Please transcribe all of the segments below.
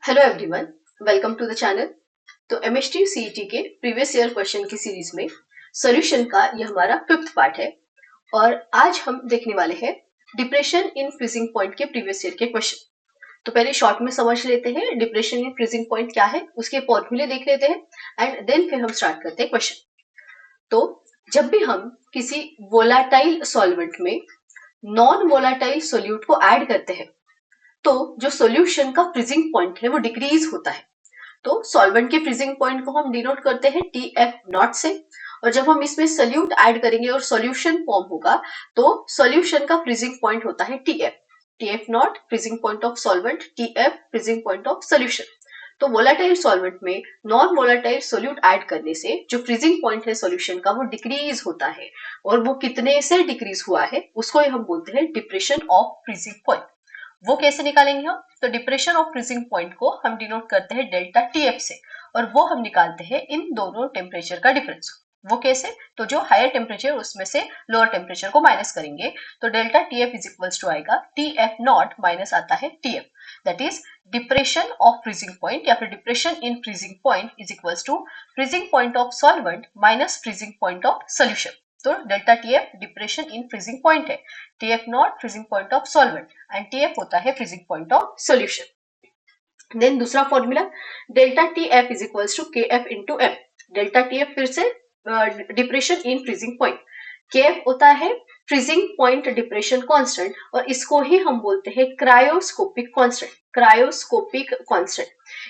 Hello everyone, welcome to the channel. तो MST CET के previous year question की series में सॉल्यूशन का यह हमारा 5th पार्ट है और आज हम देखने वाले हैं डिप्रेशन इन फ्रीजिंग पॉइंट के प्रीवियस ईयर के क्वेश्चन। तो पहले शॉर्ट में समझ लेते हैं डिप्रेशन इन फ्रीजिंग पॉइंट क्या है, उसके फॉर्मूले देख लेते हैं एंड देन फिर हम स्टार्ट करते हैं क्वेश्चन। तो जब भी हम किसी वोलाटाइल सॉल्वेंट में नॉन वोलाटाइल सोल्यूट को ऐड करते हैं तो जो सॉल्यूशन का फ्रीजिंग पॉइंट है वो डिक्रीज होता है। तो सॉल्वेंट के फ्रीजिंग पॉइंट को हम डिनोट करते हैं TF0 से, और जब हम इसमें सोल्यूट ऐड करेंगे और सॉल्यूशन फॉर्म होगा तो सॉल्यूशन का फ्रीजिंग पॉइंट होता है TF0 freezing point of solvent, TF freezing point of solution. तो वोलाटाइल सॉल्वेंट में नॉन वोलाटाइल सोल्यूट ऐड करने से जो फ्रीजिंग पॉइंट है सॉल्यूशन का वो डिक्रीज होता है, और वो कितने से डिक्रीज हुआ है उसको हम बोलते हैं डिप्रेशन ऑफ फ्रीजिंग पॉइंट। वो कैसे निकालेंगे हम? तो डिप्रेशन ऑफ फ्रीजिंग पॉइंट को हम डिनोट करते हैं डेल्टा TF से, और वो हम निकालते हैं इन दोनों टेम्परेचर का डिफरेंस। वो कैसे? तो जो हायर टेम्परेचर उसमें से लोअर टेम्परेचर को माइनस करेंगे तो delta TF is equals to आएगा TF0 माइनस आता है TF, that is depression of freezing point या फिर depression in freezing point is equals to freezing point of solvent minus freezing point of solution. तो delta TF depression in freezing point है, TF0 freezing point of solvent and TF होता है freezing point of solution. Then दूसरा formula delta TF is equals to KF into M। Delta TF फिर से depression in freezing point, KF होता है freezing point depression constant, और इसको ही हम बोलते हैं क्रायोस्कोपिक कांस्टेंट। क्रायोस्कोपिक कांस्टेंट,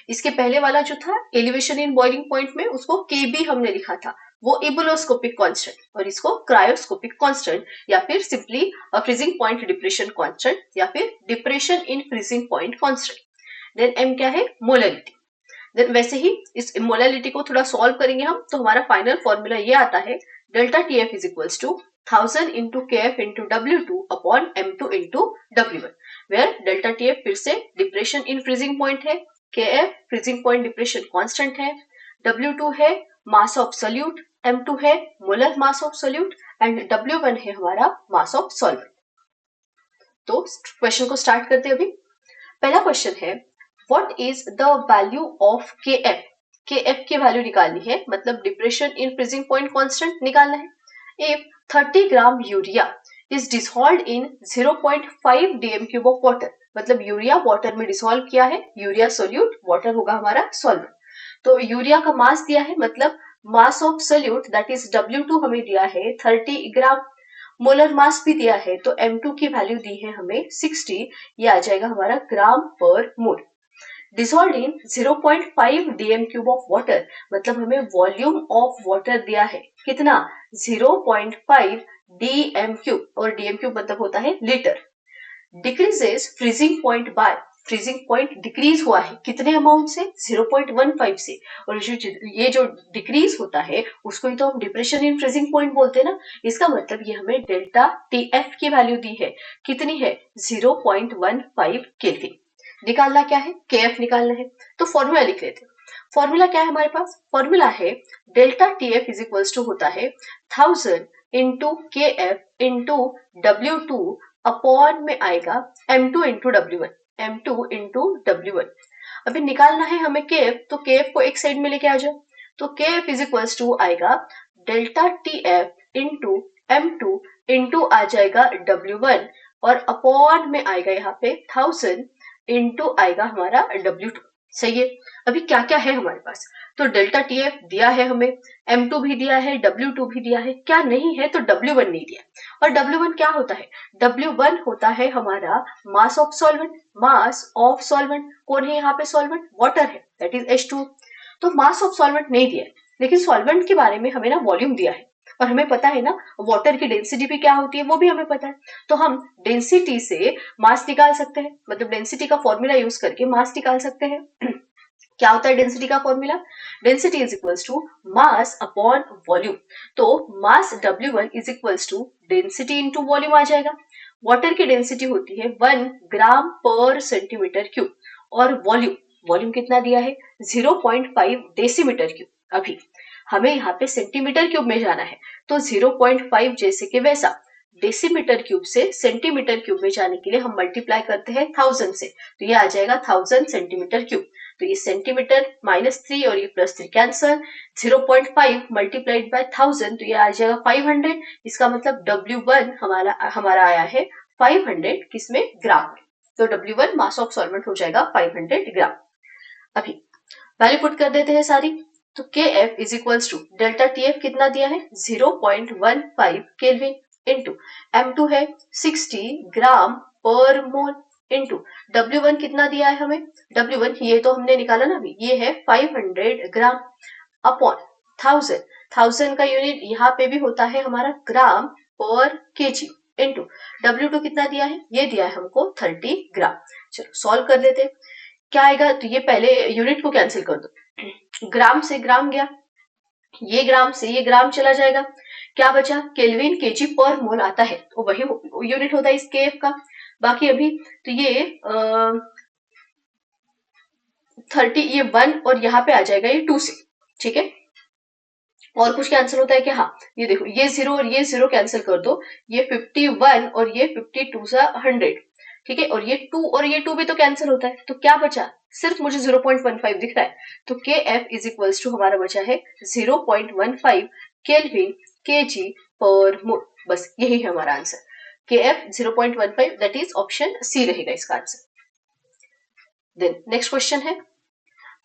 इसके पहले वाला जो था एलिवेशन इन बॉइलिंग पॉइंट में उसको KB हमने लिखा था, वो इबुलोस्कोपिक कांस्टेंट, और इसको क्रायोस्कोपिक कांस्टेंट या फिर simply freezing point depression constant या फिर depression in freezing point constant. Then M क्या है? मोलरिटी। देन वैसे ही इस मोलरिटी को थोड़ा सॉल्व करेंगे हम तो हमारा फाइनल फॉर्मूला ये आता है delta TF is equals to 1000 into KF into W2 upon M2 into W1, where delta TF फिर से डिप्रेशन इन फ्रीजिंग पॉइंट है, KF freezing point depression constant है, W2 है मास ऑफ सोल्यूट, M2 है molar mass of solute and W1 है हमारा mass of solvent. तो question को स्टार्ट करते हैं अभी। पहला क्वेश्चन है what is the value of KF। KF की वैल्यू निकालनी है, मतलब depression in freezing point constant निकालना है। If 30 gram urea is dissolved in 0.5 dm cube of water, मतलब यूरिया वाटर में डिसॉल्व किया है, यूरिया सोल्यूट, वाटर होगा हमारा सॉल्वेंट। तो यूरिया का मास दिया है, मतलब मास of solute that is W2 हमें दिया है 30 ग्राम, मोलर मास भी दिया है तो M2 की वैल्यू दी है हमें 60, ये आ जाएगा हमारा gram per mole. Dissolved in 0.5 dm cube of water, मतलब हमें वॉल्यूम ऑफ वाटर दिया है कितना? 0.5 dm क्यूब, और dm क्यूब मतलब होता है litre. Decreases freezing point bye, freezing point decrease हुआ है कितने अमाउंट से? 0.15 से, और ये जो डिक्रीज होता है उसको ही तो हम डिप्रेशन इन फ्रीजिंग पॉइंट बोलते हैं ना। इसका मतलब ये हमें डेल्टा TF की वैल्यू दी है, कितनी है? 0.15 केल्विन। निकालना क्या है? KF निकालना है। तो फॉर्मूला लिख लेते हैं। फॉर्मूला क्या है हमारे पास? फॉर्मूला है delta TF is equals to होता है 1000 into KF into W2 upon में आएगा M2 into W1, M2 into W1। अभी निकालना है हमें KF, तो KF को एक साइड में लेके आ जाओ, तो KF इज इक्वल्स टू आएगा delta TF into M2 into आ जाएगा W1, और अपॉन में आएगा यहाँ पे 1000 इंटू आएगा हमारा W2। सही है। अभी क्या क्या है हमारे पास? तो डेल्टा TF दिया है हमें, M2 भी दिया है, W2 भी दिया है, क्या नहीं है? तो W1 नहीं दिया। और W1 क्या होता है? W1 होता है हमारा mass of solvent. Mass of solvent कौन है यहाँ पे? सॉल्वेंट वाटर है, दैट इज H2। तो मास ऑफ सॉल्वेंट नहीं दिया है, लेकिन सॉल्वेंट के बारे में हमें ना वॉल्यूम दिया है, और हमें पता है ना वाटर की डेंसिटी भी क्या होती है, वो भी हमें पता है। तो हम डेंसिटी से मास निकाल सकते हैं, मतलब डेंसिटी का फॉर्मूला यूज करके मास निकाल सकते हैं। क्या होता है डेंसिटी का formula? Density is equals to mass upon volume. तो mass W1 is equals to density into volume आ जाएगा। वाटर की डेंसिटी होती है 1 ग्राम पर सेंटीमीटर क्यूब, और वॉल्यूम, वॉल्यूम कितना दिया है? 0.5 डेसीमीटर क्यूब। अभी हमें यहाँ पे सेंटीमीटर क्यूब में जाना है, तो 0.5 जैसे कि वैसा डेसीमीटर क्यूब से सेंटीमीटर क्यूब में जाने के लिए हम मल्टीप्लाई करते हैं 1000 से, तो ये आ जाएगा 1000 सेंटीमीटर क्यूब। तो ये सेंटीमीटर, -3 और ये +3 कैंसल, 0.5 मल्टीप्लाइड बाय 1000 तो ये आ जाएगा 500। इसका मतलब W1 हमारा आया है 500 किसमें, ग्राम में। तो W1 मास ऑफ सॉल्वेंट हो जाएगा 500 ग्राम। अभी वैल्यू पुट कर देते हैं सारी। तो Kf is equals to delta TF कितना दिया है 0.15 केल्विन इंटू M2 है 60 ग्राम पर मोल इंटू W1 कितना दिया है हमें, W1 ये तो हमने निकाला ना अभी, ये है 500 ग्राम अपॉन 1000 का यूनिट यहाँ पे भी होता है हमारा ग्राम पर केजी इंटू W2 कितना दिया है, ये दिया है हमको 30 ग्राम। चलो सॉल्व कर लेते हैं। क्या आएगा, तो ये पहले यूनिट को कैंसिल कर दो, ग्राम से ग्राम गया, ये ग्राम से ये ग्राम चला जाएगा, क्या बचा, केल्विन केजी पर मोल आता है, तो वही यूनिट होता है इस केएफ का। बाकी अभी तो ये 30, ये 1 और यहाँ पे आ जाएगा ये 2 से, ठीक है। और कुछ कैंसिल होता है कि हाँ, ये देखो ये 0 और ये 0 कैंसिल कर दो, ये 51 और ये 52 सा 100, ठीक है। और ये 2 और ये 2 भी तो कैंसिल होता है, तो क्या बचा, सिर्फ मुझे 0.15 दिख रहा है, तो Kf इज इक्वल्स टू हमारा बचा है 0.15 केल्विन केजी पर मोल। बस यही है हमारा answer, Kf 0.15, that is option C रहेगा इसका आंसर। देन नेक्स्ट क्वेश्चन है,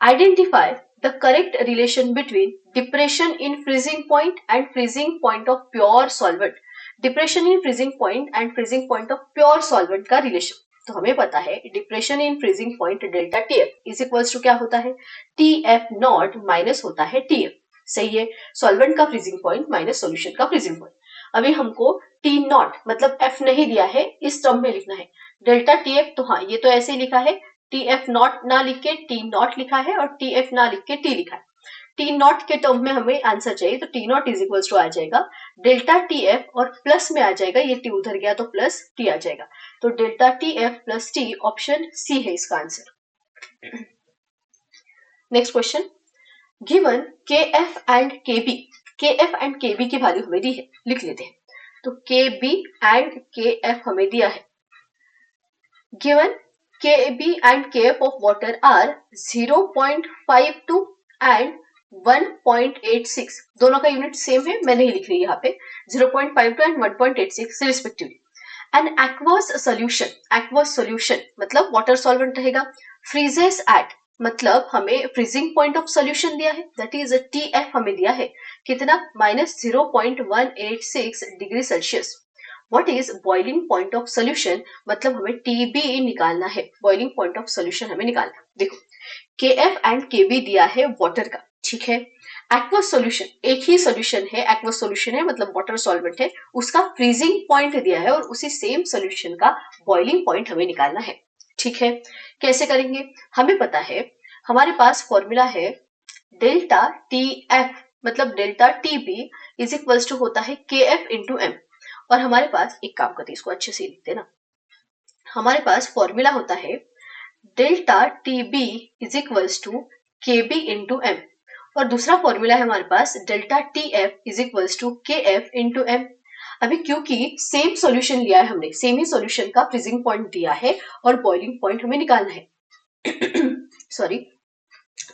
identify the correct relation between depression in freezing point and freezing point of pure solvent। depression in freezing point and freezing point of pure solvent का relation, तो हमें पता है depression in freezing point delta TF is equals to क्या होता है, TF not minus होता है TF। सही है, सॉल्वेंट का फ्रीजिंग पॉइंट माइनस सॉल्यूशन का फ्रीजिंग पॉइंट। अभी हमको T नॉट मतलब F नहीं दिया है, इस टर्म में लिखना है डेल्टा TF, तो हाँ ये तो ऐसे ही लिखा है, TF नॉट ना लिख के T नॉट लिखा है और TF ना लिख के T लिखा है। T नॉट के टर्म में हमें आंसर चाहिए, तो T naught is equals to आ जाएगा डेल्टा TF और प्लस में आ जाएगा, ये T उधर गया तो प्लस T आ जाएगा, तो delta TF plus T option C है इसका answer. Next question, given KF and KB, KF and KB की वैल्यू हमें दी है, लिख लेते हैं। तो KB एंड KF हमें दिया है, given KB and KF of water are 0.52 and 1.86, दोनों का यूनिट सेम है, मैं नहीं लिख रही यहाँ पे, 0.52 and 1.86 respectively. An aqueous solution, aqueous solution मतलब वाटर सॉल्वेंट रहेगा, फ्रीजेस एट मतलब हमें फ्रीजिंग पॉइंट ऑफ सोल्यूशन दिया है, दैट इज TF हमें दिया है कितना, -0.186 degree Celsius. What is boiling point of solution, मतलब हमें TB निकालना है, बॉइलिंग पॉइंट ऑफ सोल्यूशन हमें निकालना है। देखो KF एंड KB दिया है वाटर का, ठीक है। एक्वस सोल्यूशन एक ही सोल्यूशन है, एक्वस सोल्यूशन है मतलब वाटर सॉल्वेंट है, उसका फ्रीजिंग पॉइंट दिया है और उसी सेम सोल्यूशन का बॉइलिंग पॉइंट हमें निकालना है, ठीक है। कैसे करेंगे, हमें पता है हमारे पास फॉर्मूला है डेल्टा TF मतलब delta TB is equals to होता है KF इंटू M, और हमारे पास एक काम करते हैं, इसको अच्छे से लिखते ना, हमारे पास फॉर्मूला होता है delta TB is equals to KB into M, और दूसरा फॉर्मूला है हमारे पास delta TF is equals to KF into M। अभी क्योंकि सेम सॉल्यूशन लिया है हमने, सेम ही सॉल्यूशन का फ्रीजिंग पॉइंट दिया है और बॉइलिंग पॉइंट हमें निकालना है सॉरी,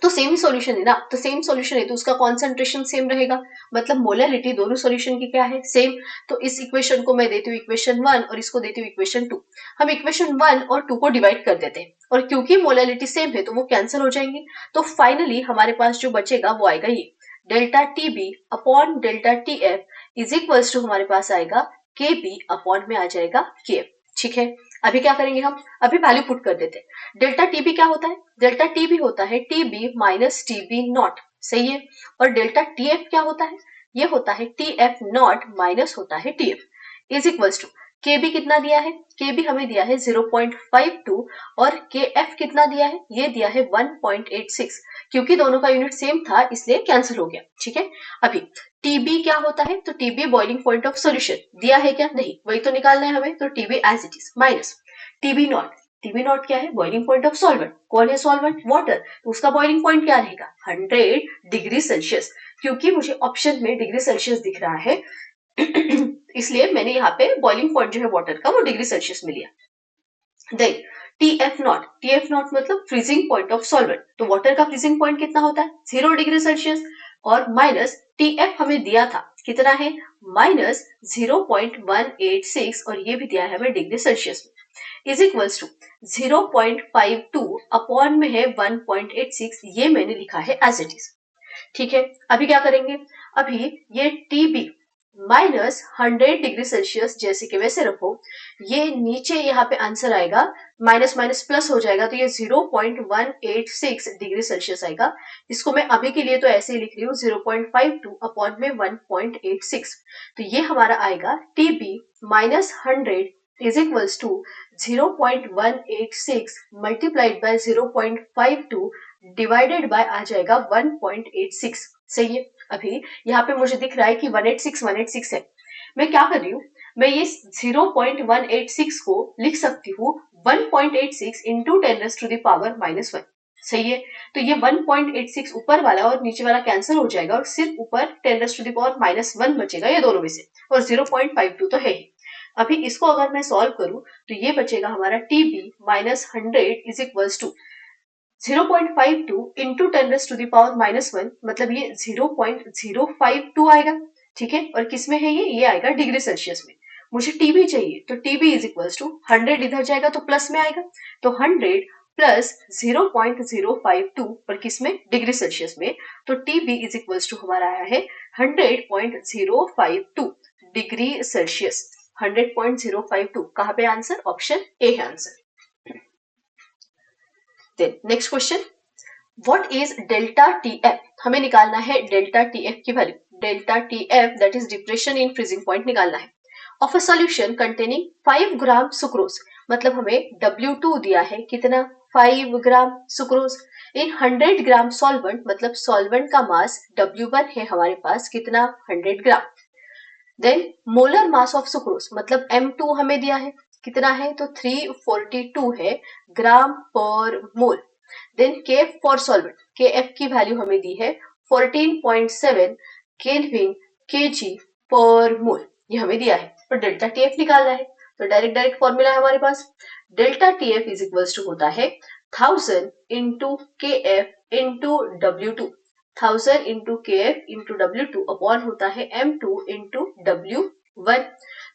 तो सेम सॉल्यूशन है ना, तो सेम सॉल्यूशन है तो उसका कॉन्सेंट्रेशन सेम रहेगा, मतलब मोलरिटी दोनों सॉल्यूशन की क्या है, सेम। तो इस इक्वेशन को मैं देती हूँ इक्वेशन 1 और इसको देती हूँ इक्वेशन 2। हम इक्वेशन 1 और 2 को डिवाइड कर देते हैं, और क्योंकि मोलरिटी सेम है तो वो कैंसिल हो जाएंगी, तो फाइनली हमारे पास जो बचेगा वो आएगा ये delta TB upon delta TF is equals to हमारे पास आएगा KB अपॉन में आ जाएगा KF, ठीक है। अभी क्या करेंगे हम, अभी वैल्यू पुट कर देते हैं। डेल्टा TB क्या होता है, डेल्टा TB होता है TB माइनस TB नॉट, सही है। और डेल्टा TF क्या होता है, ये होता है TF नॉट माइनस होता है TF is equals to KB कितना दिया है, KB हमें दिया है 0.52 और KF कितना दिया है, ये दिया है 1.86, क्योंकि दोनों का यूनिट सेम था इसलिए कैंसिल हो गया, ठीक है। अभी TB क्या होता है, तो TB boiling point of solution दिया है क्या, नहीं, वही तो निकालना है हमें, तो TB as it is minus TB not, TB not क्या है, बॉइलिंग पॉइंट ऑफ सॉल्वेंट, कौन है सॉल्वेंट, वाटर, तो उसका बॉइलिंग पॉइंट क्या रहेगा 100 डिग्री सेल्सियस, क्योंकि मुझे ऑप्शन में डिग्री सेल्सियस दिख रहा है इसलिए मैंने यहाँ पे बॉइलिंग पॉइंट जो है वाटर का वो डिग्री सेल्सियस में लिया। देन TF नॉट मतलब फ्रीजिंग पॉइंट ऑफ सॉल्वेंट। तो वाटर का फ्रीजिंग पॉइंट कितना होता है 0 डिग्री सेल्सियस, और माइनस TF हमें दिया था कितना है माइनस 0.186, और ये भी दिया है हमें डिग्री सेल्सियस में, इज इक्वल्स टू 0.52 अपॉन में है 1.86, ये मैंने लिखा है एज इट इज। ठीक है, अभी क्या करेंगे, अभी ये TB माइनस 100 डिग्री सेल्सियस जैसे कि वैसे रखो, ये नीचे यहाँ पे आंसर आएगा, माइनस माइनस प्लस हो जाएगा, तो ये 0.186 डिग्री सेल्सियस आएगा। इसको मैं अभी के लिए तो ऐसे ही लिख रही हूँ 0.52 अपॉन में 1.86, तो ये हमारा आएगा TB minus 100 is equals to 0.186 multiplied by 0.52 divided by आ जाएगा 1.86। सही है, अभी यहाँ पे मुझे दिख रहा है कि 186 है, मैं क्या कर रही हूँ, मैं ये 0.186 को लिख सकती हूँ 1.86 इंटू 10⁻⁻⁻1। सही है, तो ये 1.86 ऊपर वाला और नीचे वाला कैंसिल हो जाएगा और सिर्फ ऊपर 10⁻⁻1 बचेगा, ये दोनों में से, और 0.52 तो है ही। अभी इसको अगर मैं सॉल्व करूं तो ये बचेगा हमारा TB minus 100 is equals to 0.52 into 10⁻⁻1, मतलब ये 0.052 आएगा। ठीक है, और किस में है ये आएगा डिग्री सेल्सियस में। मुझे TB चाहिए, तो TB इज इक्वल्स टू 100 इधर जाएगा तो प्लस में आएगा, तो 100 प्लस 0.052 पर किस में डिग्री सेल्सियस में, तो TB इज इक्वल्स टू हमारा आया है 100.052 डिग्री सेल्सियस। 100.052 कहाँ पे आंसर, ऑप्शन ए है answer. Next question, what is delta TF, हमें निकालना है डेल्टा TF की value. Delta TF that is depression in freezing point निकालना है of a solution containing 5 gram sucrose, मतलब हमें W2 दिया है कितना 5 gram sucrose in 100 gram solvent, मतलब सॉल्वेंट का मास W1 है हमारे पास कितना 100 gram. Then molar mass of sucrose, मतलब M2 हमें दिया है कितना है, तो 342 है gram per mole. Then KF for solvent, KF की वैल्यू हमें दी है 14.7 केल्विन kg पर मोल, ये हमें दिया है, और डेल्टा TF निकालना है, तो डायरेक्ट फॉर्मूला है हमारे पास, delta TF is equals to होता है 1000 into KF into W2, 1000 into KF into W2 upon होता है M2 इंटू W1।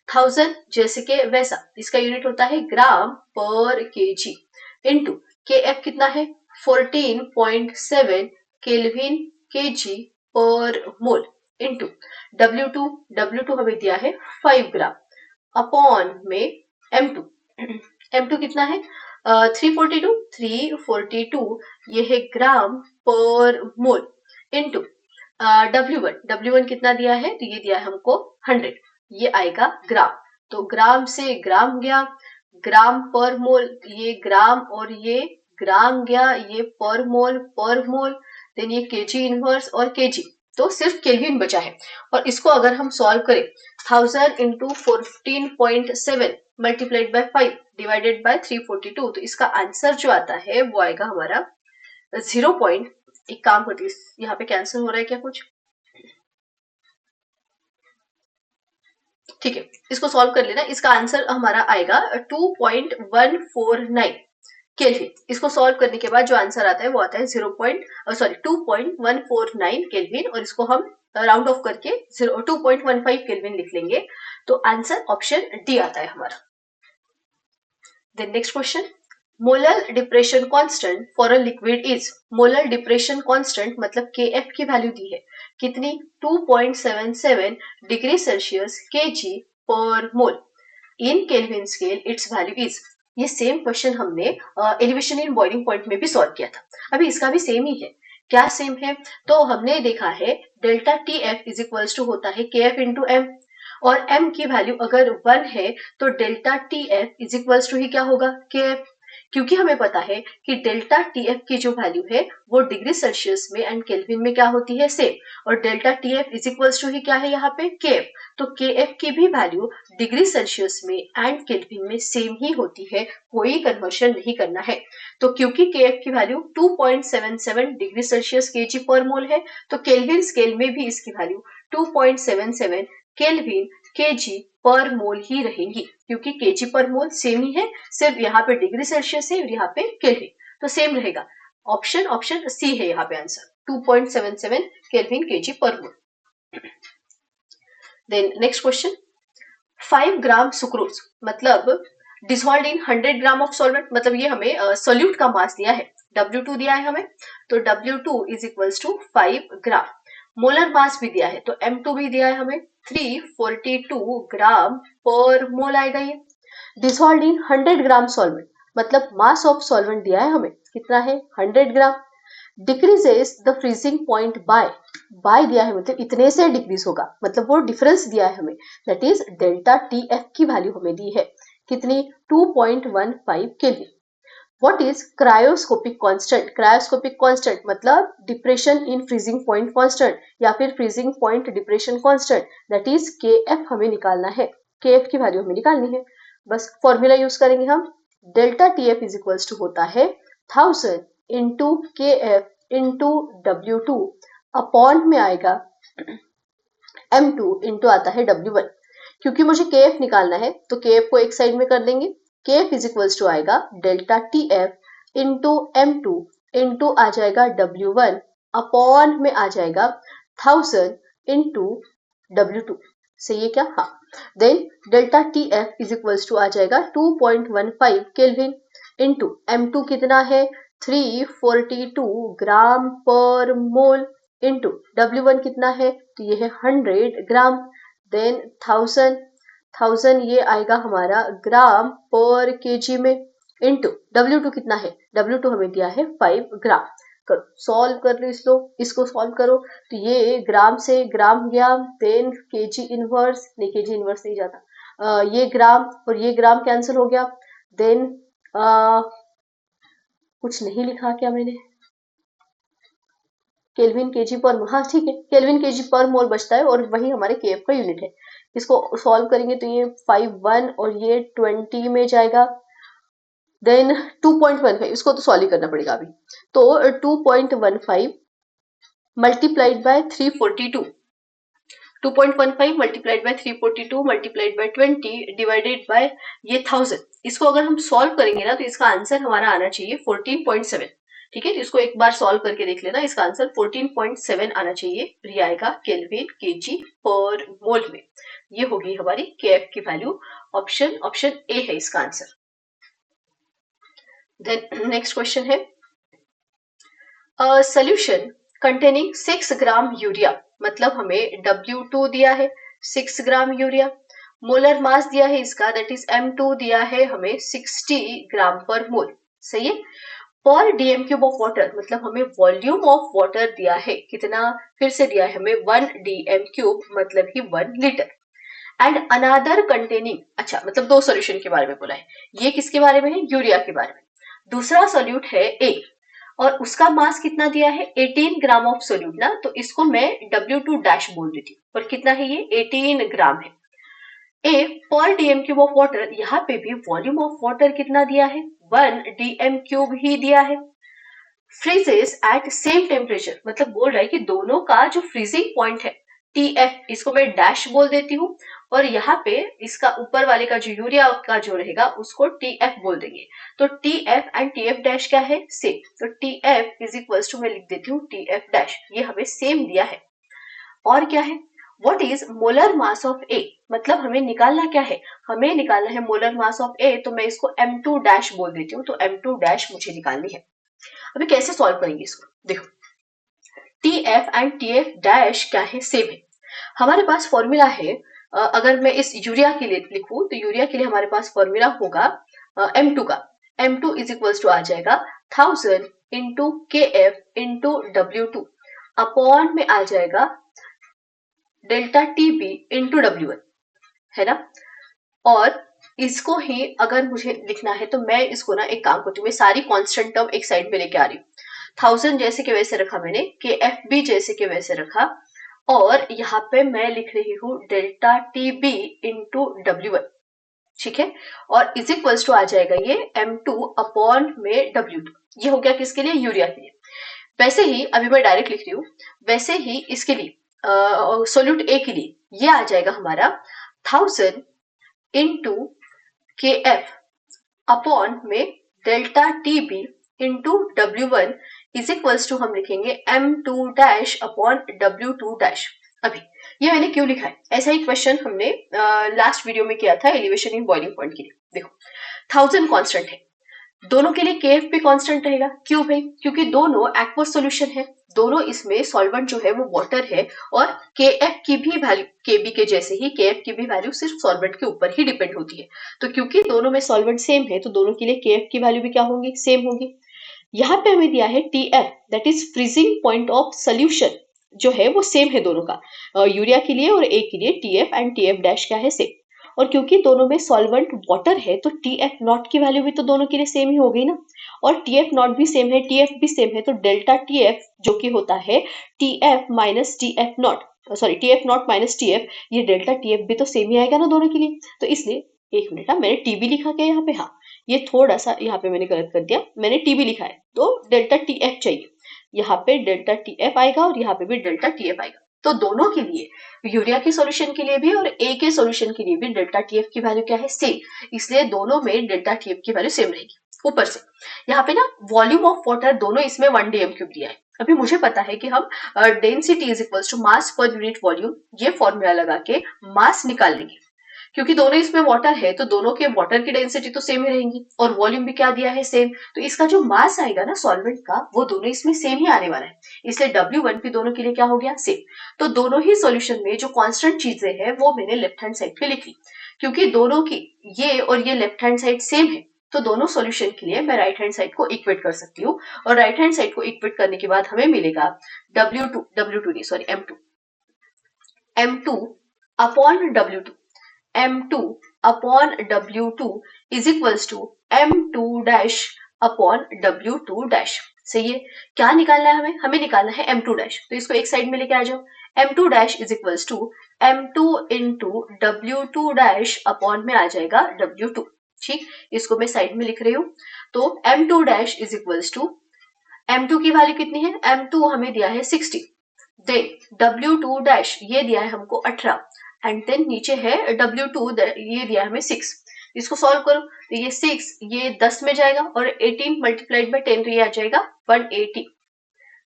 1000 जैसे के वैसा, इसका यूनिट होता है ग्राम पर kg इंटू KF कितना है 14.7 kelvin kg per mole into W2 हमें दिया है 5 ग्राम अपॉन में M2 कितना है 342 ये है gram per mole into W1 कितना दिया है, तो ये दिया है हमको 100, ये आएगा ग्राम, तो ग्राम से ग्राम गया, ग्राम पर मोल, ये ग्राम और ये ग्राम गया, ये पर मोल, देन ये kg इनवर्स और kg, तो सिर्फ केल्विन बचा है। और इसको अगर हम सॉल्व करें 1000 into 14.7 multiplied by 5 divided by 342, तो इसका आंसर जो आता है वो आएगा हमारा 0. एक काम करती है, यहाँ पे कैंसिल हो रहा है क्या कुछ, ठीक है, इसको सॉल्व कर लेना, इसका आंसर हमारा आएगा 2.149 केल्विन। इसको सॉल्व करने के बाद जो आंसर आता है वो आता है 2.149 केल्विन, और इसको हम राउंड ऑफ करके 2.15 केल्विन लिख लेंगे, तो आंसर ऑप्शन डी आता है हमारा। Then next question, molar depression constant for a liquid is, molar depression constant मतलब KF की वैल्यू दी है कितनी 2.77 degree Celsius kg per mole, in Kelvin scale its value is. ये सेम क्वेश्चन हमने एलिवेशन इन बॉइलिंग पॉइंट में भी solve किया था, अभी इसका भी सेम ही है। क्या सेम है, तो हमने देखा है delta TF is equals to होता है KF इंटू M, और M की वैल्यू अगर 1 है तो delta TF is equals to ही क्या होगा KF, क्योंकि हमें पता है कि डेल्टा TF की जो वैल्यू है वो डिग्री सेल्सियस में एंड केल्विन में क्या होती है सेम, और delta TF is equals to ही क्या है यहाँ पे KF, तो KF की भी वैल्यू डिग्री सेल्सियस में एंड केल्विन में सेम ही होती है, कोई कन्वर्शन नहीं करना है। तो क्योंकि KF की value 2.77 degree Celsius kg per मोल है, तो केल्विन स्केल में भी इसकी वैल्यू 2.77 केल्विन केजी पर मोल ही रहेंगी, क्योंकि केजी पर मोल सेम ही है, सिर्फ यहाँ पे डिग्री सेल्सियस है और यहाँ पे केल्विन, तो सेम रहेगा। ऑप्शन सी है यहाँ पे answer, 2.77 kelvin KG per mole. Then next question, 5 gram sucrose मतलब dissolve in 100 gram of solvent, मतलब ये हमें सोल्यूट का मास दिया है, W2 दिया है हमें, तो W2 is equals to 5 gram. Molar mass भी दिया है, तो M2 भी दिया है हमें, 342 ग्राम पर मोल आएगा ये। डिसॉल्व इन 100 ग्राम सॉल्वेंट मतलब मास ऑफ सॉल्वेंट दिया है हमें, कितना है 100 gram. Decreases the freezing point by दिया है, मतलब इतने से डिक्रीज होगा, मतलब वो डिफरेंस दिया है हमें, दैट इज डेल्टा TF की वैल्यू हमें दी है, कितनी 2.15 Kelvin. What is cryoscopic constant, cryoscopic constant मतलब depression in freezing point constant या फिर freezing point depression constant, that is KF हमें निकालना है, KF की वैल्यू हमें निकालनी है। बस फॉर्मूला यूज करेंगे हम, delta TF is equals to होता है 1000 into KF into W2 upon में आएगा M2 इंटू आता है W1। क्योंकि मुझे KF निकालना है तो KF को एक साइड में कर देंगे, KF इज इक्वल्स टू आएगा delta TF into M2 into आ जाएगा W1 अपॉन में आ जाएगा 1000 इंटू W2। सही है क्या? हाँ। Then delta TF is equals to आ जाएगा 2.15 केल्विन इंटू M2 कितना है 342 ग्राम पर मोल इंटू W1 कितना है, तो ये है 100 ग्राम। देन 1000 ये आएगा हमारा ग्राम पर केजी में इंटू W2 कितना है, W2 हमें दिया है 5 ग्राम। करो सॉल्व कर लो, इसको सॉल्व करो, तो ये ग्राम से ग्राम गया, देन केजी इनवर्स नहीं जाता, ये ग्राम और ये ग्राम कैंसिल हो गया। देन कुछ नहीं लिखा क्या मैंने, केल्विन केजी पर, हाँ ठीक है, केल्विन केजी पर मोल बचता है और वही हमारे KF का यूनिट है। इसको सॉल्व करेंगे तो ये 51 और ये 20 में जाएगा। देन 2.15, इसको तो सॉल्व ही करना पड़ेगा अभी, तो 2.15 multiplied by 342, 2.15 multiplied by 342 multiplied by 20 divided by ये 1000। इसको अगर हम सॉल्व करेंगे ना तो इसका आंसर हमारा आना चाहिए 14.7। ठीक है, तो इसको एक बार सॉल्व करके देख लेना, इसका आंसर 14.7 आना चाहिए, ये आएगा केल्विन केजी पर मोल में। ये होगी हमारी KF की वैल्यू, ऑप्शन ए है इसका आंसर। देन नेक्स्ट क्वेश्चन है, सोल्यूशन कंटेनिंग 6 ग्राम यूरिया, मतलब हमें W2 दिया है 6 ग्राम यूरिया, मोलर मास दिया है इसका दैट इज M2 दिया है हमें 60 ग्राम पर मोल। सही है। पर DM क्यूब ऑफ वाटर मतलब हमें वॉल्यूम ऑफ वाटर दिया है, कितना फिर से दिया है हमें 1 DM क्यूब मतलब कि 1 लीटर। एंड अनदर कंटेनिंग, अच्छा मतलब दो सॉल्यूशन के बारे में बोला है, ये किसके बारे में है, यूरिया के बारे में। दूसरा सॉल्यूट है A और उसका मास कितना दिया है 18 ग्राम ऑफ सोल्यूट ना, तो इसको मैं W2 डैश बोल देती हूँ, और कितना है ये 18 ग्राम है। ए पर डीएम क्यूब ऑफ वाटर, यहाँ पे भी वॉल्यूम ऑफ वाटर कितना दिया है 1 DM क्यूब ही दिया है। फ्रीजेस एट सेम टेम्परेचर मतलब बोल रहा है कि दोनों का जो फ्रीजिंग पॉइंट है TF, इसको मैं डैश बोल देती हूँ, और यहाँ पे इसका ऊपर वाले का जो यूरिया का जो रहेगा उसको TF बोल देंगे। तो TF एंड TF डैश क्या है सेम, तो TF इज इक्वल्स टू मैं लिख देती हूँ TF डैश, ये हमें सेम दिया है। और क्या है, what is molar mass of A, मतलब हमें निकालना क्या है, हमें निकालना है मोलर मास ऑफ A, तो मैं इसको M2 डैश बोल देती हूँ, तो M2 डैश मुझे निकालनी है। अभी कैसे सॉल्व करेंगे इसको, देखो TF एंड TF डैश क्या है सेम है। हमारे पास फॉर्मूला है, अगर मैं इस यूरिया के लिए लिखूं तो यूरिया के लिए हमारे पास फॉर्मूला होगा M2 का, M2 इज इक्वल्स टू आ जाएगा 1000 into KF into W2 upon में आ जाएगा डेल्टा TB इंटू W1, है ना। और इसको ही अगर मुझे लिखना है तो मैं इसको ना एक काम करती हूँ, मैं सारी कांस्टेंट टर्म एक साइड में लेके आ रही हूँ, 1000 जैसे के वैसे रखा मैंने, KF भी जैसे के वैसे रखा, और यहाँ पे मैं लिख रही हूँ डेल्टा TB इंटू W1, ठीक है, और इज इक्वल्स टू आ जाएगा ये M2 अपॉन में W2। ये हो गया किसके लिए, यूरिया के लिए। वैसे ही अभी मैं डायरेक्ट लिख रही हूँ, वैसे ही इसके लिए सोल्यूट A के लिए ये आ जाएगा हमारा 1000 into K F upon M delta T B into W1 is equals to हम लिखेंगे M2 dash upon W2 dash. अभी ये मैंने क्यों लिखा है, ऐसा ही क्वेश्चन हमने लास्ट वीडियो में किया था एलिवेशन इन बॉइलिंग पॉइंट के लिए। देखो 1000 कांस्टेंट है, दोनों के लिए केएफ भी कांस्टेंट रहेगा। क्यों भाई? क्योंकि दोनों एक्वस सॉल्यूशन है, दोनों इसमें सॉल्वेंट जो है वो वाटर है और केएफ की भी वैल्यू केबी के जैसे ही केएफ की भी वैल्यू सिर्फ सॉल्वेंट के ऊपर ही डिपेंड होती है। तो क्योंकि दोनों में सॉल्वेंट सेम है तो दोनों के लिए केएफ की वैल्यू भी क्या होंगी, सेम होगी। यहाँ पे हमें दिया है TF that is freezing point of solution, जो है वो सेम है दोनों का, यूरिया के लिए और ए के लिए टीएफ एंड टीएफ डैश क्या है, सेम। और क्योंकि दोनों में सॉल्वेंट वाटर है तो टी एफ नॉट की वैल्यू भी तो दोनों के लिए सेम ही हो गई ना, और टी एफ नॉट भी सेम है, टी एफ भी सेम है, तो डेल्टा टी एफ जो कि होता है T F minus T F not, sorry T F not minus T F, ये डेल्टा टी एफ भी तो सेम ही आएगा ना दोनों के लिए। तो इसलिए एक मिनट, मैंने टी बी लिखा क्या यहाँ पे, हाँ ये थोड़ा सा यहाँ पे मैंने गलत कर दिया, मैंने टी बी लिखा है तो डेल्टा टी एफ चाहिए, यहाँ पे डेल्टा टी एफ आएगा और यहाँ पे भी डेल्टा टी एफ आएगा। तो दोनों के लिए, यूरिया के सॉल्यूशन के लिए भी और ए के सॉल्यूशन के लिए भी डेल्टा टीएफ की वैल्यू क्या है, सेम, इसलिए दोनों में डेल्टा टीएफ की वैल्यू सेम रहेगी। ऊपर से यहाँ पे ना वॉल्यूम ऑफ वाटर दोनों इसमें 1 dm³ दिया है। अभी मुझे पता है कि हम density is equals to mass per unit volume ये फॉर्मूला लगा के मास निकाल लेंगे, क्योंकि दोनों इसमें वाटर है तो दोनों के वाटर की डेंसिटी तो सेम ही रहेंगी और वॉल्यूम भी क्या दिया है, सेम। तो इसका जो मास आएगा ना सॉल्वेंट का वो दोनों इसमें सेम ही आने वाला है, इसलिए W1 भी दोनों के लिए क्या हो गया, सेम। तो दोनों ही सॉल्यूशन में जो कांस्टेंट चीजें हैं वो मैंने लेफ्ट हैंड साइड पे लिख ली, क्योंकि दोनों की ये और ये लेफ्ट हैंड साइड सेम है तो दोनों सॉल्यूशन के लिए मैं राइट हैंड साइड को इक्वेट कर सकती हूँ, और राइट हैंड साइड को इक्वेट करने के बाद हमें मिलेगा W2 नहीं sorry M2 upon W2, M2 upon W2 is equals to M2 dash upon W2 dash. सही है, क्या निकालना है हमें निकालना है M2 डैश, तो इसको एक साइड में लेके आ जाओ। M2 dash is equals to M2 into W2 dash upon में आ जाएगा W2। ठीक, इसको मैं साइड में लिख रही हूँ। तो M2 dash is equals to, M2 की वैल्यू कितनी है, M2 हमें दिया है 60, देन W2 डैश ये दिया है हमको 18 एंड देन नीचे है W2 ये दिया है हमें 6। इसको सॉल्व करो तो ये 6 ये 10 में जाएगा और 18 मल्टीप्लाइड बाय 10 तो ये आ जाएगा 180,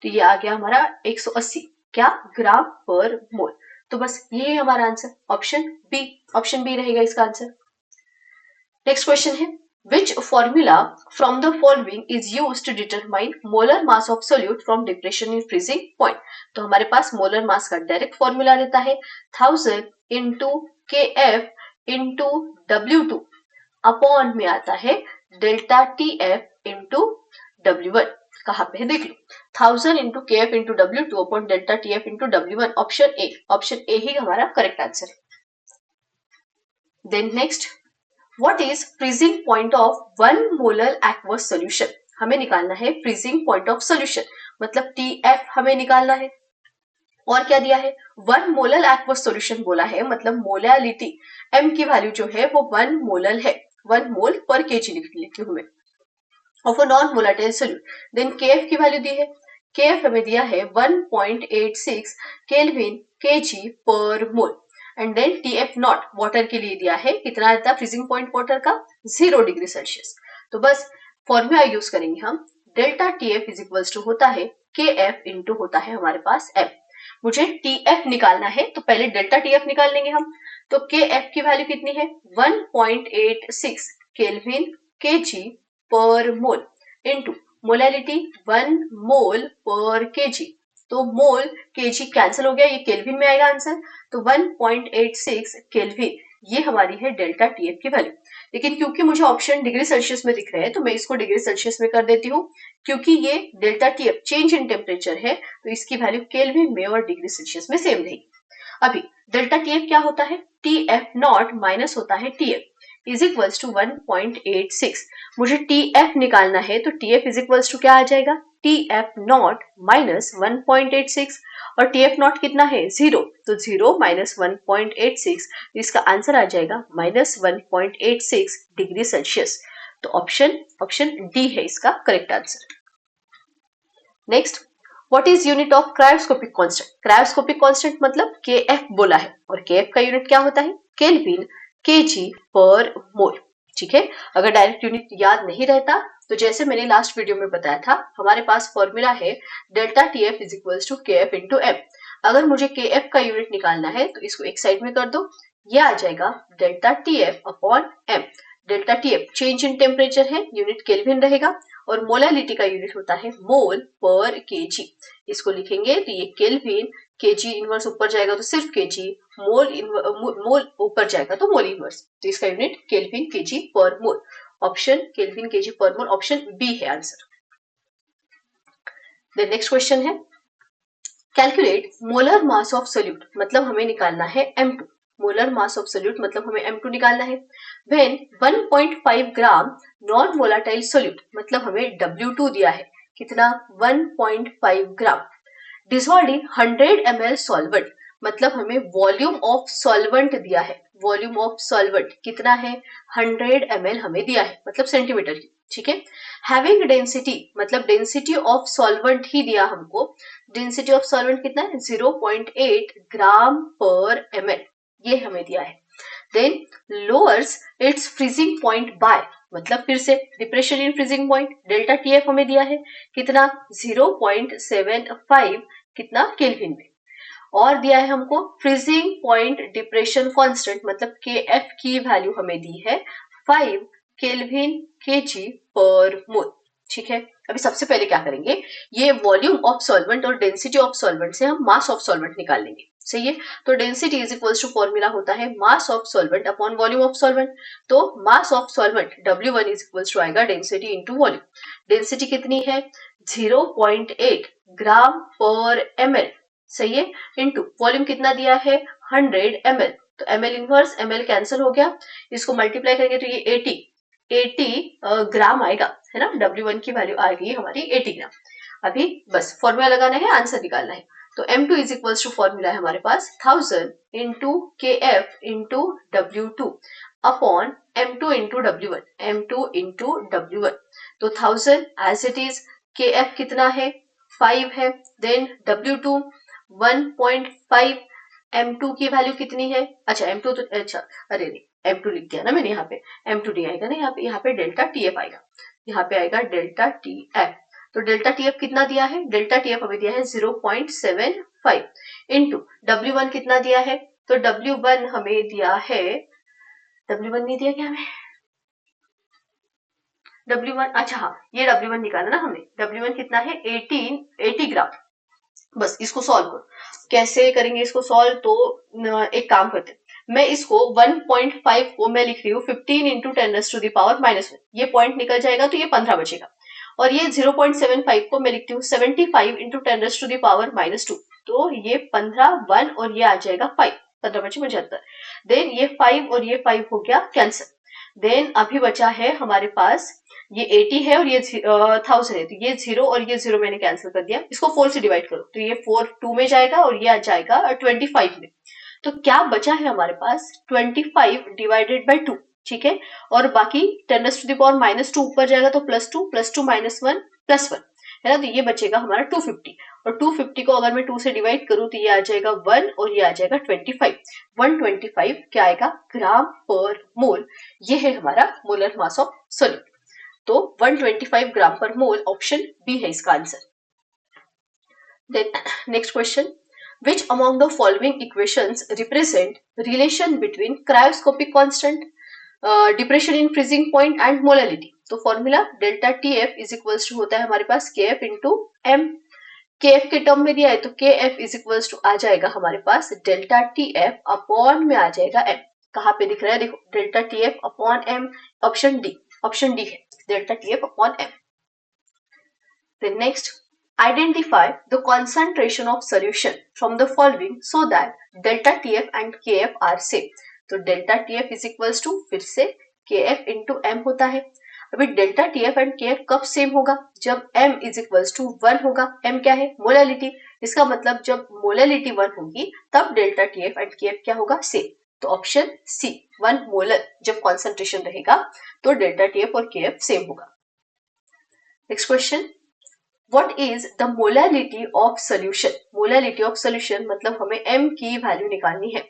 तो ये आ गया हमारा 180 क्या ग्राम पर मोल। तो बस ये हमारा आंसर ऑप्शन बी रहेगा इसका आंसर। नेक्स्ट क्वेश्चन है, which formula from the following is used to determine molar mass of solute from depression in freezing point। तो हमारे पास मोलर मास का डायरेक्ट फॉर्मूला रहता है 1000 into K F into W2 upon में आता है delta T F into W1। कहाँ पे है देख लो, 1000 into K F into W2 upon delta T F into W1, option A ही हमारा करेक्ट आंसर है। Then next, What is freezing point of 1 molar aqueous solution? हमें निकालना है freezing point of solution, मतलब TF हमें निकालना है। और क्या दिया है, 1 molar aqueous solution बोला है, मतलब मोलैलिटी M की वैल्यू जो है वो 1 मोलर है, 1 मोल पर केजी लिखी हूं मैं, of a non volatile solute. Then KF की वैल्यू दी है, KF हमें दिया है 1.86 Kelvin KG per mole, and then TF naught water के लिए दिया है, कितना रहता है फ्रीजिंग पॉइंट वाटर का, 0 डिग्री सेल्सियस। तो बस फॉर्मूला यूज करेंगे हम, delta TF is equals to होता है KF इंटू होता है हमारे पास M। मुझे TF निकालना है तो पहले डेल्टा TF निकाल लेंगे हम, तो KF की वैल्यू कितनी है 1.86 Kelvin KG per mole into molality 1 मोल पर केजी, तो मोल केजी कैंसिल हो गया, ये केल्विन में आएगा आंसर, तो 1.86 केल्विन ये हमारी है डेल्टा टीएफ की वैल्यू। लेकिन क्योंकि मुझे ऑप्शन डिग्री सेल्सियस में दिख रहा है तो मैं इसको डिग्री सेल्सियस में कर देती हूँ, क्योंकि ये delta TF change in temperature है तो इसकी वैल्यू केल्विन में और डिग्री सेल्सियस में सेम रहेगी। अभी डेल्टा टीएफ क्या होता है, टीएफ नॉट माइनस होता है टीएफ इज इक्वल्स टू 1.86। मुझे TF निकालना है तो TF इज इक्वल्स टू क्या आ जाएगा, TF नॉट माइनस 1.86, और TF नॉट कितना है 0, तो 0 माइनस 1.86, इसका आंसर आ जाएगा माइनस 1.86 डिग्री सेल्सियस। तो ऑप्शन डी है इसका correct answer. Next, what is unit of cryoscopic constant? Cryoscopic constant मतलब KF बोला है, और KF का यूनिट क्या होता है, केल्विन केजी पर मोल। ठीक है, अगर डायरेक्ट यूनिट याद नहीं रहता तो जैसे मैंने लास्ट वीडियो में बताया था, हमारे पास फॉर्मूला है delta T F is equals to K F into M. अगर मुझे के एफ का यूनिट निकालना है तो इसको एक साइड में कर दो, ये आ जाएगा delta T F upon M. Delta T F change in temperature है, यूनिट केल्विन रहेगा, और मोलालिटी का यूनिट होता है मोल पर केजी। इसको लिखेंगे तो ये केल्विन, केजी इनवर्स ऊपर जाएगा तो सिर्फ केजी, मोल ऊपर जाएगा तो मोल इनवर्स, तो इसका यूनिट केल्विन केजी पर मोल। ऑप्शन केल्विन केजी पर मोल, ऑप्शन बी है आंसर। द नेक्स्ट क्वेश्चन है calculate molar mass of solute, मतलब हमें निकालना है M2। Molar mass of solute मतलब हमें M2 निकालना है। When 1.5 gram non volatile solute, मतलब हमें W2 दिया है कितना 1.5 ग्राम, डिसॉल्व्ड इन 100 ml सॉल्वेंट, मतलब हमें वॉल्यूम ऑफ सॉल्वेंट दिया है। वॉल्यूम ऑफ सॉल्वेंट कितना है 100 ml हमें दिया है, मतलब सेंटीमीटर की। ठीक है, हैविंग डेंसिटी मतलब डेंसिटी ऑफ सॉल्वेंट ही दिया हमको। डेंसिटी ऑफ सॉल्वेंट कितना है 0.8 ग्राम पर ml, ये हमें दिया है। Then lowers its freezing point by, मतलब फिर से depression in freezing point, delta T F हमें दिया है कितना 0.75 कितना केल्विन में, और दिया है हमको फ्रीजिंग पॉइंट डिप्रेशन कांस्टेंट, मतलब के एफ की वैल्यू हमें दी है 5 केल्विन केजी पर मोल। ठीक है, अभी सबसे पहले क्या करेंगे, ये वॉल्यूम ऑफ सॉल्वेंट और डेंसिटी ऑफ सॉल्वेंट से हम मास ऑफ सॉल्वेंट निकाल लेंगे। सही है, तो density is equals to formula होता है mass of solvent upon volume of solvent. तो mass of solvent W1 is equals to आएगा डेंसिटी इंटू वॉल्यूम। डेंसिटी कितनी है 0.8 ग्राम पर ml, सही है, इंटू वॉल्यूम कितना दिया है 100 ml, तो ml इनवर्स ml कैंसिल हो गया, इसको मल्टीप्लाई करेंगे तो ये 80 ग्राम आएगा, है ना। W1 की वैल्यू आ गई हमारी 80 ग्राम। अभी बस फॉर्मूला लगाना है, आंसर निकालना है। तो M2 is equals to formula है हमारे पास 1000 into K F into W2 upon M2 into W1, M2 into W1। तो 1000 एज इट इज, के एफ कितना है 5 है, देन W2 1.5, M2 की वैल्यू कितनी है, अच्छा M2 तो अच्छा, अरे नहीं M2 लिख दिया ना मैंने, यहाँ पे M2 नहीं आएगा ना, यहाँ पे डेल्टा TF आएगा, यहाँ पे आएगा डेल्टा TF। तो डेल्टा TF कितना दिया है, डेल्टा TF हमें दिया है 0.75 इंटू W1 कितना दिया है, तो W1 हमें दिया है, W1 नहीं दिया क्या हमें, W1 अच्छा हाँ, ये W1 निकाला ना हमने, W1 कितना है 80 ग्राम। बस इसको सॉल्व करो, कैसे करेंगे इसको सॉल्व, तो एक काम करते हैं, मैं इसको 1.5 को मैं लिख रही हूँ 15 इंटू 10⁻⁻1, ये पॉइंट निकल जाएगा तो ये 15 बचेगा, और ये 0.75 को मैं लिखती हूँ 75 इंटू 10⁻⁻2, तो ये 15 1 और ये आ जाएगा 5, 15 बचे 75। देन ये 5 और ये 5 हो गया कैंसिल। देन अभी बचा है हमारे पास ये 80 है और ये 1000 है, तो ये 0 और ये 0 मैंने कैंसिल कर दिया, इसको 4 से डिवाइड करो तो ये 4 2 में जाएगा और ये आ जाएगा 25 में। तो क्या बचा है हमारे पास 25 डिवाइडेड बाय 2। ठीक है, और बाकी 10⁻⁻2 ऊपर जाएगा तो +2 +2 -1 +1, है ना, तो ये बचेगा हमारा 250, और 250 को अगर मैं 2 से डिवाइड करूं तो ये आ जाएगा 1 और ये आ जाएगा 25। 125 क्या आएगा ग्राम पर मोल, ये है हमारा मोलर मास ऑफ सोल्यूट। तो 125 ग्राम पर मोल, ऑप्शन बी है इसका answer. Then next question, which among the following equations represent relation between cryoscopic constant, depression in freezing point and molality। तो formula delta T F is equals to होता है हमारे पास K F into M, K F के term में दिया है तो K F is equals to आ जाएगा हमारे पास डेल्टा टी एफ अपॉन में आ जाएगा एम, कहाँ पे दिख रहा है देखो delta T F upon M, option D, option D है delta T F upon M. Then next, identify the concentration of solution from the following so that delta TF and KF are same। तो delta TF is equals to फिर से KF into M होता है। अभी delta TF and KF कब same होगा, जब M is equals to 1 होगा। M क्या है मोलालिटी, इसका मतलब जब मोलालिटी 1 होगी तब डेल्टा TF एंड KF क्या होगा सेम। तो ऑप्शन सी 1 मोलर जब कॉन्सेंट्रेशन रहेगा तो डेल्टा TF और KF सेम होगा। Next question, What is the molality of solution? Molality of solution मतलब हमें M की वैल्यू निकालनी है।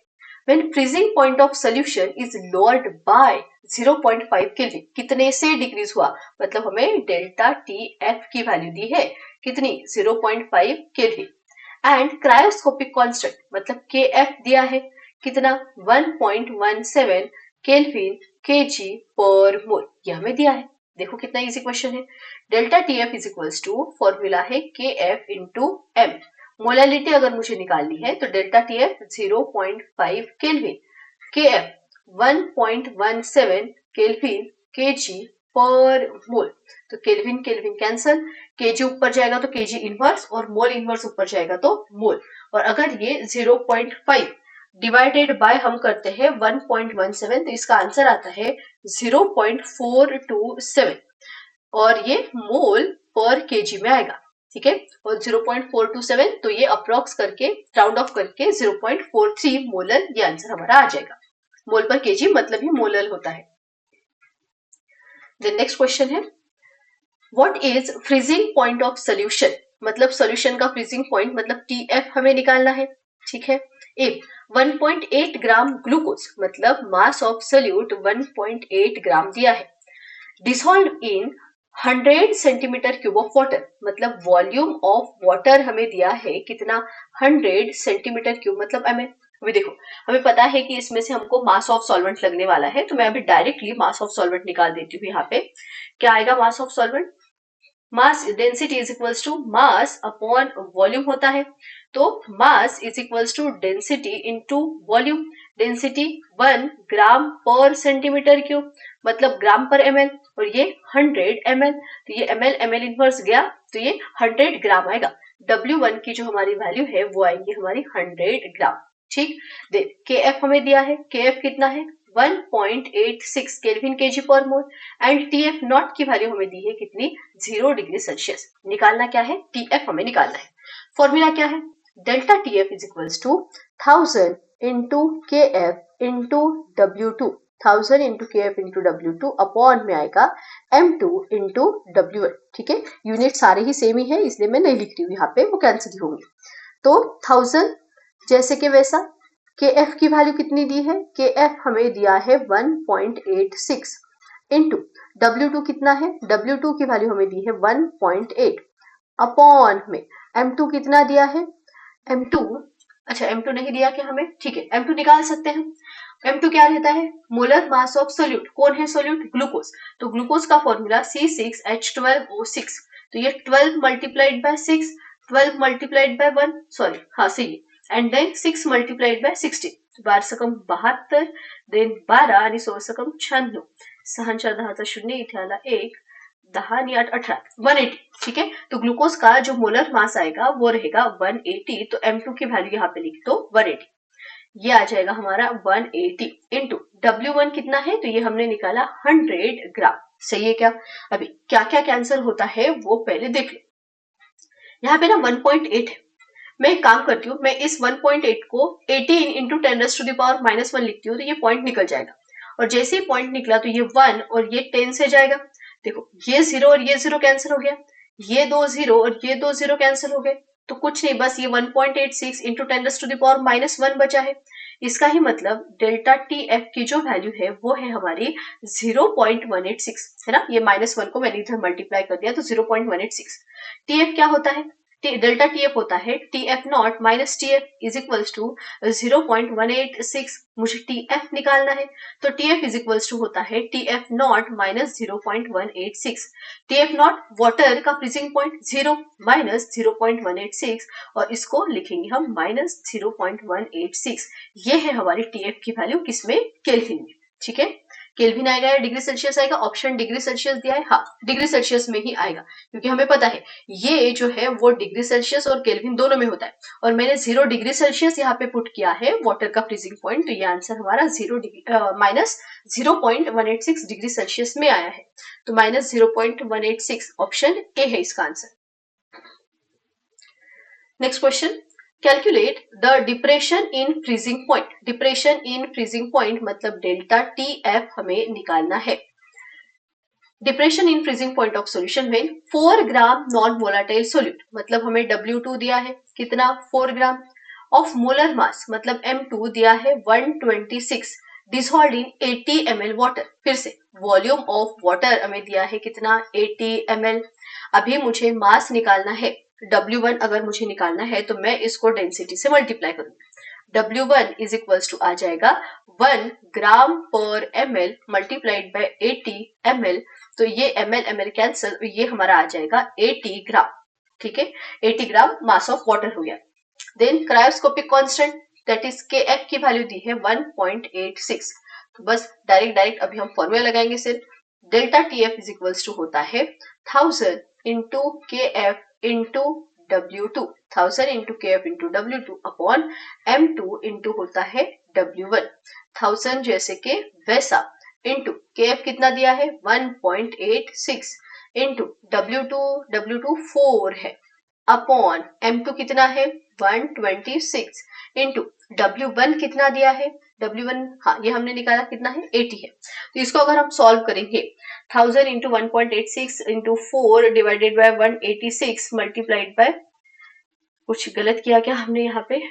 When freezing point of solution is lowered by 0.5 kelvin, कितने से डिक्रीज हुआ, मतलब हमें डेल्टा टी एफ की वैल्यू दी है कितनी 0.5 केल्विन, एंड क्रायोस्कोपिक कांस्टेंट मतलब के एफ दिया है कितना 1.17 केल्विन केजी पर मोल, यह हमें दिया है। देखो कितना इजी क्वेश्चन है। Delta T F is equals to formula है K F into M, molality अगर मुझे निकालनी है तो डेल्टा टी एफ 0.5 केल्विन, के एफ 1.17 केल्विन केजी पर मोल, तो केल्विन केल्विन कैंसल, केजी ऊपर जाएगा तो केजी इनवर्स और मोल इनवर्स ऊपर जाएगा तो मोल, और अगर ये 0.5 डिवाइडेड बाय हम करते हैं 1.17 तो इसका आंसर आता है 0.427 और ये मोल पर केजी में आएगा, ठीक है। और 0.427 तो ये अप्रोक्स करके राउंड ऑफ करके 0.43 मोलर ये आंसर हमारा आ जाएगा। मोल पर केजी मतलब ही मोलर होता है। देन नेक्स्ट क्वेश्चन है what is freezing point of solution, मतलब सोल्यूशन का फ्रीजिंग पॉइंट मतलब टीएफ हमें निकालना है, ठीक है। ए 1.8 ग्राम ग्लूकोज मतलब मास ऑफ सोल्यूट 1.8 ग्राम दिया है, dissolve in 100 centimetre cube of water, मतलब वॉल्यूम ऑफ वाटर हमें दिया है कितना 100 सेंटीमीटर क्यूब मतलब एमएल। अभी देखो हमें पता है कि इसमें से हमको मास ऑफ सॉल्वेंट लगने वाला है, तो मैं अभी डायरेक्टली मास ऑफ सॉल्वेंट निकाल देती हूँ। यहाँ पे क्या आएगा mass of solvent, mass density is equals to mass upon volume होता है, तो mass is equals to density into volume, density 1 gram per centimetre cube मतलब ग्राम पर एमएल, और ये 100 एमएल, तो ये एमएल एमएल इनवर्स गया तो ये 100 ग्राम आएगा। W1 की जो हमारी वैल्यू है वो आएगी हमारी 100 ग्राम, ठीक। के एफ हमें दिया है, के एफ कितना है 1.86 Kelvin KG per mole, and TF not की वैल्यू हमें दी है कितनी 0 डिग्री सेल्सियस। निकालना क्या है, टीएफ हमें निकालना है। फॉर्मूला क्या है, delta TF is equals to 1000 into K F into W2, 1000 into K F into W2 upon में आएगा M2 इंटू W1, ठीक है। यूनिट सारे ही सेम ही है इसलिए मैं नहीं लिख रही हूँ, यहाँ पे वो कैंसिल होंगे। तो 1000 जैसे कि वैसा, के एफ की वैल्यू कितनी दी है, के एफ हमें दिया है 1.86 इंटू W2 कितना है, W2 की वैल्यू हमें दी है 1.8 अपॉन में M2 कितना दिया है, M2 अच्छा M2 नहीं दिया क्या हमें, ठीक है M2 निकाल सकते हैं। M2 क्या रहता है, मोलर मास ऑफ सोल्यूट, कौन है सोल्यूट, ग्लूकोज, तो ग्लूकोज का फॉर्मूला C6H12O6, तो ये 12 multiplied by 6, 12 multiplied by 1 sorry हाँ सही, एंड देन 6 मल्टीप्लाइड बाय 16, 12 सकम 72, देन 12 आणि 16 सकम 96, 6 4 10 शून्य इथे आला 1, 10 आणि 8 18 180, ठीक है। तो ग्लूकोज का जो मोलर मास आएगा वो रहेगा 180, तो M2 की वैल्यू यहाँ पे लिख दो 180, ये आ जाएगा हमारा 180 इंटू W1 कितना है, तो ये हमने निकाला 100 ग्राम, सही है क्या। अभी क्या क्या कैंसिल होता है वो पहले देख लो। यहाँ पे ना 1.8 है, मैं एक काम करती हूँ, मैं इस 1.8 को 18 इंटू 10⁻⁻1 लिखती हूँ, तो ये पॉइंट निकल जाएगा, और जैसे ही पॉइंट निकला तो ये 1 और ये 10 से जाएगा। देखो ये 0 और ये 0 कैंसिल हो गया, ये 2 0 और ये 2 0 कैंसिल हो गए, तो कुछ नहीं बस ये 1.86 इंटू 10⁻⁻1 बचा है। इसका ही मतलब डेल्टा टी एफ की जो वैल्यू है वो है हमारी 0.186, है ना, ये -1 को मैंने इधर मल्टीप्लाई कर दिया तो 0.186। टी एफ क्या होता है, डेल्टा टी एफ होता है T F not minus T F is equals to 0.186, मुझे टी एफ निकालना है, तो T F is equals to होता है T F not minus 0.186, T F not water का फ्रीजिंग पॉइंट 0 माइनस 0.186, और इसको लिखेंगे हम माइनस 0.186, ये है हमारी टी एफ की वैल्यू किसमें, केल्विन में, ठीक है। केल्विन आएगा या डिग्री सेल्सियस आएगा, ऑप्शन डिग्री सेल्सियस दिया है, हाँ डिग्री सेल्सियस में ही आएगा, क्योंकि हमें पता है ये जो है वो डिग्री सेल्सियस और केल्विन दोनों में होता है, और मैंने 0 डिग्री सेल्सियस यहाँ पे पुट किया है वाटर का फ्रीजिंग पॉइंट, तो ये आंसर हमारा माइनस 0.186 डिग्री सेल्सियस में आया है, तो माइनस 0.186 ऑप्शन ए है इसका answer. Next question, calculate the depression in freezing point, depression in freezing point मतलब डेल्टा टी एफ हमें निकालना है। Depression in freezing point of solution when 4 gram non volatile solute, मतलब हमें W2 दिया है कितना 4 ग्राम, ऑफ मोलर मास मतलब M2 दिया है 126 डिसॉल्व इन 80 ml वाटर। फिर से वॉल्यूम ऑफ वाटर हमें दिया है कितना 80 ml। अभी मुझे मास निकालना है W1 अगर मुझे निकालना है तो मैं इसको डेंसिटी से मल्टीप्लाई करूंगी। W1 इज इक्वल्स टू आ जाएगा 1 ग्राम पर ml मल्टीप्लाइड बाय 80 ml। तो ये ml कैंसिल, ये हमारा आ जाएगा 80 ग्राम। ठीक है, 80 ग्राम मास ऑफ वाटर हो गया। Then cryoscopic constant that is Kf की वैल्यू दी है 1.86। तो बस डायरेक्ट अभी हम फॉर्मूला लगाएंगे सिर्फ। Delta TF is equals to होता है 1000 into Kf into W2, 1000 into Kf into W2 upon M2 into होता है W1, 1000 जैसे के वैसा इंटू Kf कितना दिया है 1.86 इंटू W2 4 है अपॉन M2 कितना है 126 इंटू W1 कितना दिया है W1, हाँ ये हमने निकाला कितना है 80 है। तो इसको अगर हम सॉल्व करेंगे 1000 into 1.86 into 4 divided by 186 multiplied by, कुछ गलत किया क्या हमने यहाँ पे,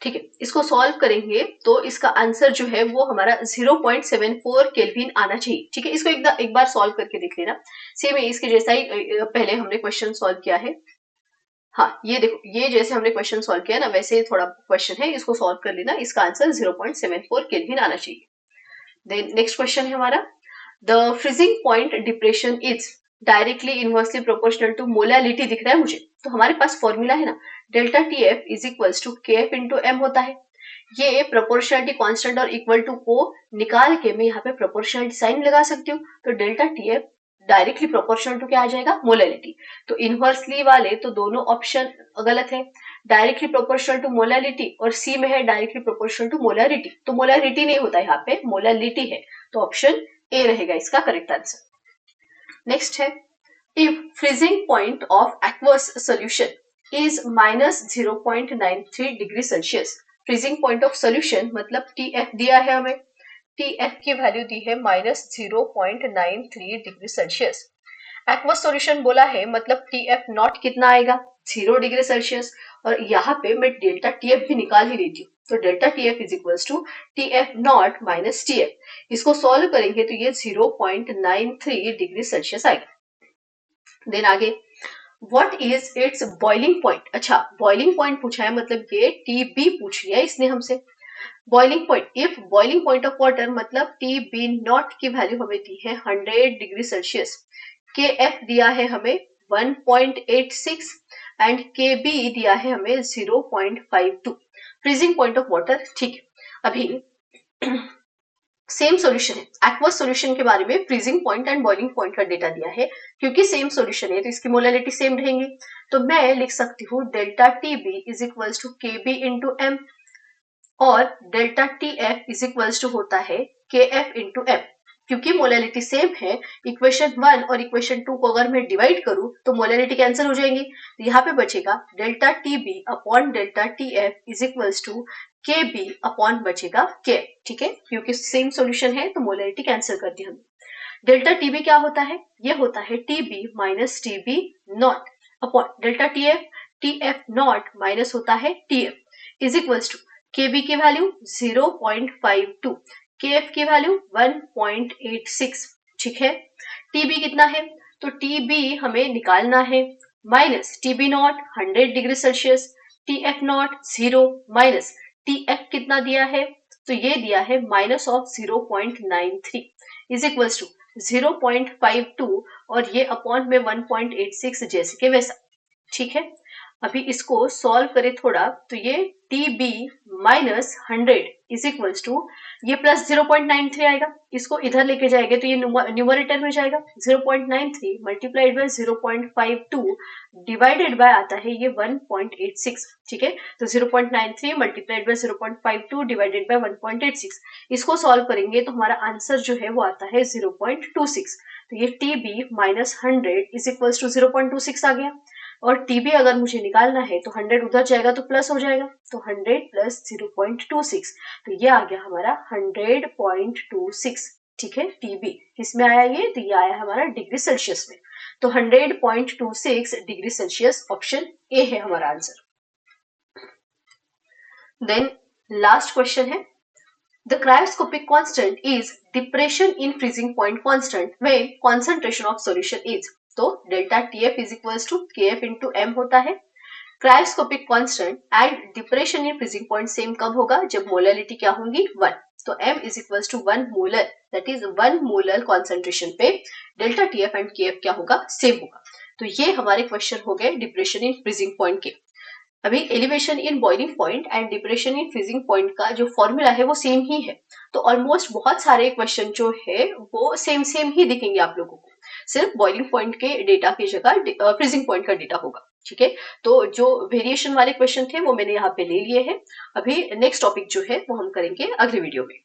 ठीक है, इसको सॉल्व करेंगे तो इसका आंसर जो है वो हमारा 0.74 केल्विन आना चाहिए। ठीक है, इसको एक बार सॉल्व करके देख लेना, सेम है इसके जैसा ही पहले हमने क्वेश्चन सॉल्व किया है। हाँ ये देखो, ये जैसे हमने क्वेश्चन सॉल्व किया ना वैसे ही थोड़ा क्वेश्चन है, इसको सॉल्व कर लेना, इसका आंसर 0.74 केल्विन आना चाहिए। देन नेक्स्ट क्वेश्चन है हमारा, the freezing point depression is directly inversely proportional to molality दिख रहा है मुझे, तो हमारे पास फॉर्मूला है ना delta TF is equals to KF into M होता है। ये प्रोपोर्शनलिटी कांस्टेंट और इक्वल टू को निकाल के मैं यहाँ पे प्रोपोर्शनलिटी साइन लगा सकती हूँ। तो delta TF directly proportional to क्या आ जाएगा मोलैलिटी। तो इनवर्सली वाले तो दोनों ऑप्शन गलत है, डायरेक्टली प्रोपोर्शनल टू मोलैलिटी और सी में है डायरेक्टली प्रोपोर्शनल टू मोलैरिटी, तो मोलैरिटी नहीं होता यहाँ पे मोलैलिटी है, तो ऑप्शन ए रहेगा इसका करेक्ट आंसर। नेक्स्ट है, if freezing point of aqueous solution is minus 0.93 degree Celsius, freezing point of solution मतलब TF दिया है हमें, TF की वैल्यू दी है minus 0.93 degree Celsius. Aqueous solution बोला है मतलब TF नॉट कितना आएगा 0 डिग्री सेल्सियस, और यहाँ पे मैं डेल्टा TF भी निकाल ही लेती हूँ, तो delta TF is equals to TF not minus TF। इसको सॉल्व करेंगे तो ये 0.93 डिग्री सेल्सियस आएगा। देन आगे, what is its boiling point, अच्छा बॉइलिंग पॉइंट पूछा है मतलब ये TB पूछ लिया इसने हमसे। Boiling point, if boiling point of water मतलब TB नॉट की वैल्यू हमें दी है 100 डिग्री सेल्सियस, KF दिया है हमें 1.86 एंड KB दिया है हमें 0.52, फ्रीजिंग पॉइंट ऑफ वाटर। ठीक है, अभी सेम सॉल्यूशन है, एक्वस सॉल्यूशन के बारे में freezing point and boiling point का डेटा दिया है, क्योंकि सेम सॉल्यूशन है तो इसकी मोलैलिटी सेम रहेंगी, तो मैं लिख सकती हूँ delta TB is equals to KB into M और delta TF is equals to होता है KF इंटू M। क्योंकि मोलैलिटी सेम है, इक्वेशन 1 और इक्वेशन 2 को अगर मैं डिवाइड करूं तो मोलैलिटी कैंसिल हो जाएंगी, तो यहाँ पे बचेगा delta TB upon delta TF is equals to KB upon बचेगा K। ठीक है, क्योंकि सेम सॉल्यूशन है तो मोलैलिटी कैंसिल कर दी हमने। डेल्टा TB क्या होता है, ये होता है TB minus TB not upon delta TF not minus होता है TF is equals to KB की वैल्यू 0.52, KF की वैल्यू 1.86। ठीक है, TB कितना है, तो TB हमें निकालना है minus TB not 100 degree Celsius, TF not 0 minus TF कितना दिया है, तो ये दिया है minus of 0.93 is equals to 0.52 और ये अपॉन में 1.86 जैसे के वैसा। ठीक है, अभी इसको सॉल्व करें थोड़ा तो ये TB minus 100 is equals to ये प्लस 0.93 आएगा, इसको इधर लेके जाएंगे तो ये न्यूमरेटर में जाएगा 0.93 मल्टीप्लाइड बाय 0.52 डिवाइडेड बाय आता है ये 1.86। ठीक है, तो 0.93 मल्टीप्लाइड बाय 0.52 डिवाइडेड बाय 1.86, इसको सॉल्व करेंगे तो हमारा आंसर जो है वो आता है 0.26। तो ये TB minus 100 is equals to 0.26 आ गया, और TB अगर मुझे निकालना है तो 100 उधर जाएगा तो प्लस हो जाएगा, तो 100 प्लस 0.26, तो ये आ गया हमारा 100.26। ठीक है, TB किसमें आया ये, तो ये आया हमारा डिग्री सेल्सियस में। तो 100.26 डिग्री सेल्सियस ऑप्शन ए है हमारा आंसर। देन लास्ट क्वेश्चन है, the cryoscopic constant is depression in freezing point constant when concentration of solution is, तो delta TF is equals to KF into M होता है। Cryoscopic constant and depression in freezing point same कब होगा, जब molarity क्या होंगी 1, तो M is equals to 1 molar, that is 1 molar concentration पे डेल्टा TF एंड KF क्या होगा, सेम होगा। तो ये हमारे क्वेश्चन हो गए डिप्रेशन इन फ्रीजिंग पॉइंट के। अभी elevation in boiling point and depression in freezing point का जो फॉर्मूला है वो सेम ही है, तो ऑलमोस्ट बहुत सारे क्वेश्चन जो है वो सेम सेम ही दिखेंगे आप लोगों को, सिर्फ बॉइलिंग पॉइंट के डेटा की जगह फ्रीजिंग पॉइंट का डेटा होगा। ठीक है, तो जो वेरिएशन वाले क्वेश्चन थे वो मैंने यहाँ पे ले लिए हैं। अभी नेक्स्ट टॉपिक जो है वो हम करेंगे अगले वीडियो में।